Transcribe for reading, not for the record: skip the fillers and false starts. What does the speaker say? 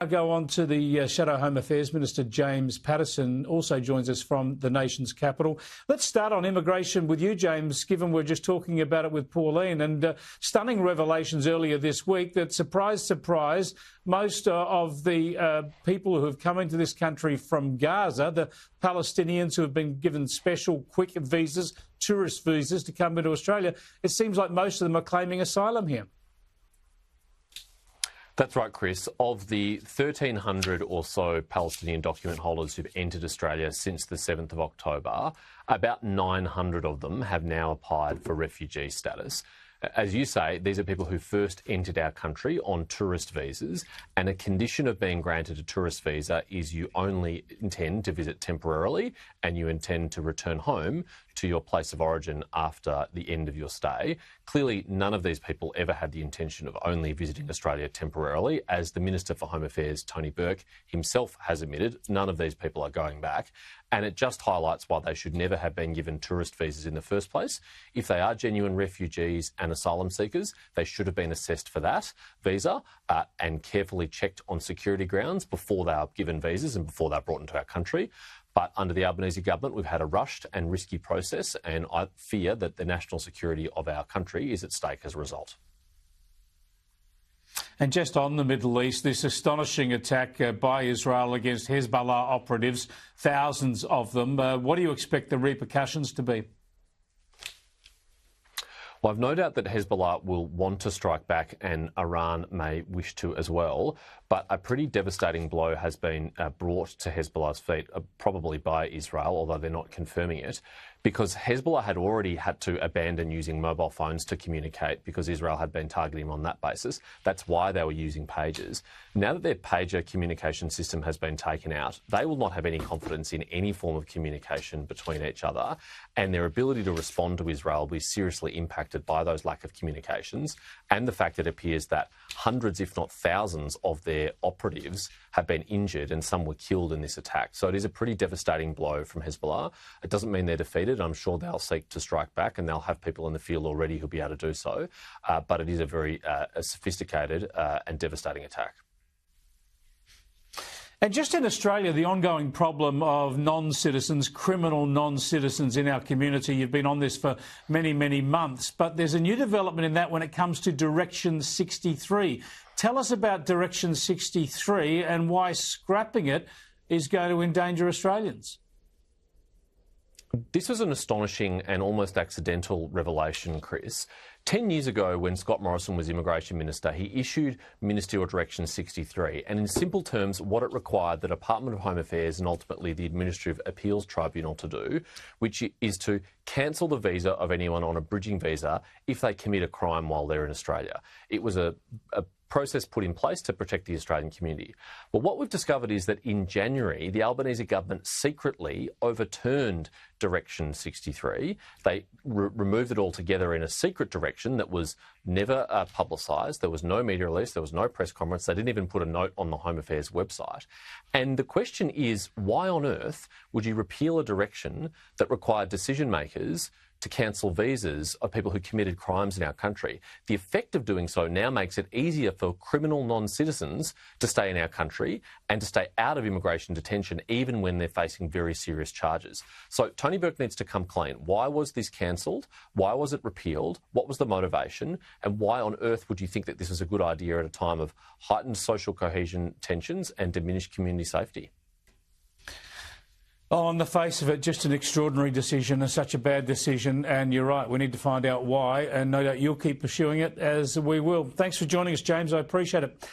I go on to the Shadow Home Affairs Minister, James Patterson, also joins us from the nation's capital. Let's start on immigration with you, James, given we're just talking about it with Pauline. And stunning revelations earlier this week that, surprise, surprise, most of the people who have come into this country from Gaza, the Palestinians who have been given special quick visas, tourist visas to come into Australia, it seems like most of them are claiming asylum here. That's right, Chris. Of the 1,300 or so Palestinian document holders who've entered Australia since the 7th of October, about 900 of them have now applied for refugee status. As you say, these are people who first entered our country on tourist visas, and a condition of being granted a tourist visa is you only intend to visit temporarily and you intend to return home to your place of origin after the end of your stay. Clearly, none of these people ever had the intention of only visiting Australia temporarily. As the Minister for Home Affairs, Tony Burke, himself has admitted, none of these people are going back. And it just highlights why they should never have been given tourist visas in the first place. If they are genuine refugees and asylum seekers, they should have been assessed for that visa and carefully checked on security grounds before they are given visas and before they're brought into our country. But under the Albanese government, we've had a rushed and risky process, and I fear that the national security of our country is at stake as a result. And just on the Middle East, this astonishing attack by Israel against Hezbollah operatives, thousands of them. What do you expect the repercussions to be? Well, I've no doubt that Hezbollah will want to strike back, and Iran may wish to as well. But a pretty devastating blow has been brought to Hezbollah's feet, probably by Israel, although they're not confirming it, because Hezbollah had already had to abandon using mobile phones to communicate because Israel had been targeting them on that basis. That's why they were using pagers. Now that their pager communication system has been taken out, they will not have any confidence in any form of communication between each other, and their ability to respond to Israel will be seriously impacted by those lack of communications and the fact that it appears that hundreds, if not thousands, of their operatives have been injured and some were killed in this attack. So it is a pretty devastating blow from Hezbollah. It doesn't mean they're defeated. I'm sure they'll seek to strike back, and they'll have people in the field already who'll be able to do so. But it is a very sophisticated and devastating attack. And just in Australia, the ongoing problem of non-citizens, criminal non-citizens in our community, you've been on this for many, many months, but there's a new development in that when it comes to Direction 63. Tell us about Direction 63 and why scrapping it is going to endanger Australians. This was an astonishing and almost accidental revelation, Chris. 10 years ago, when Scott Morrison was Immigration Minister, he issued Ministerial Direction 63, and in simple terms, what it required the Department of Home Affairs and ultimately the Administrative Appeals Tribunal to do, which is to cancel the visa of anyone on a bridging visa if they commit a crime while they're in Australia. It was a process put in place to protect the Australian community. Well, what we've discovered is that in January, the Albanese government secretly overturned Direction 63. They removed it altogether in a secret direction that was never publicised. There was no media release. There was no press conference. They didn't even put a note on the Home Affairs website. And the question is, why on earth would you repeal a direction that required decision makers to cancel visas of people who committed crimes in our country? The effect of doing so now makes it easier for criminal non-citizens to stay in our country and to stay out of immigration detention even when they're facing very serious charges. So Tony Burke needs to come clean. Why was this cancelled? Why was it repealed? What was the motivation? And why on earth would you think that this is a good idea at a time of heightened social cohesion tensions and diminished community safety? On the face of it, just an extraordinary decision and such a bad decision. And you're right, we need to find out why. And no doubt you'll keep pursuing it, as we will. Thanks for joining us, James. I appreciate it.